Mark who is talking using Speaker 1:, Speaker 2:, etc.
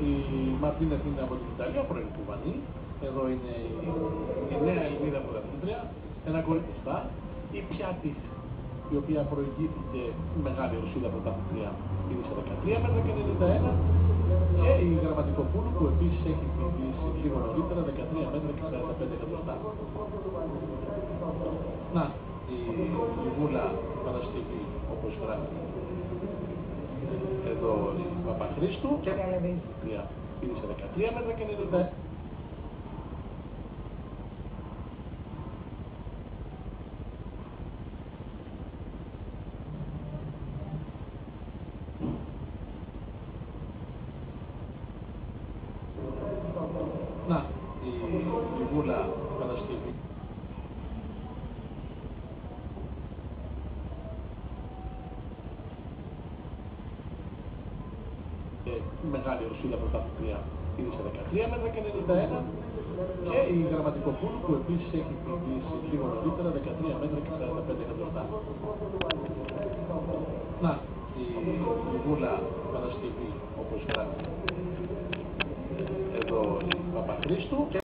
Speaker 1: Η Μαρτίνεθ είναι από την Ιταλία, πρώην Κουβανή. Εδώ είναι η νέα Ελληνίδα πρωταθλήτρια, ένα κορίτσι μπροστά. Η Πιάτης, η οποία προηγήθηκε μεγάλη Ρωσίδα πρωταθλήτρια, πήρε σε 13 μέτρα και 91. Και η Γραμματικοπούλου, που επίσης έχει πηδήσει λίγο νωρίτερα, 13 μέτρα και 45 εκατοστά. Να, η Βούλα Παρασκευή, όπως γράφει εδώ η Παπαχρήστου, και πήρε σε 13 μέτρα και 91. Να, η Βούλα Παρασκευή. Μεγάλη Ρωσίδα πρωταθλήτρια, πήρε σε 13 μέτρα και 91. Και η Γραμματικοπούλου, που επίσης έχει πηδήσει λίγο νωρίτερα, 13 μέτρα και 45 εκατοστά. Να, η Βούλα Παρασκευή, όπως γράφει εδώ η Παπαχρήστου.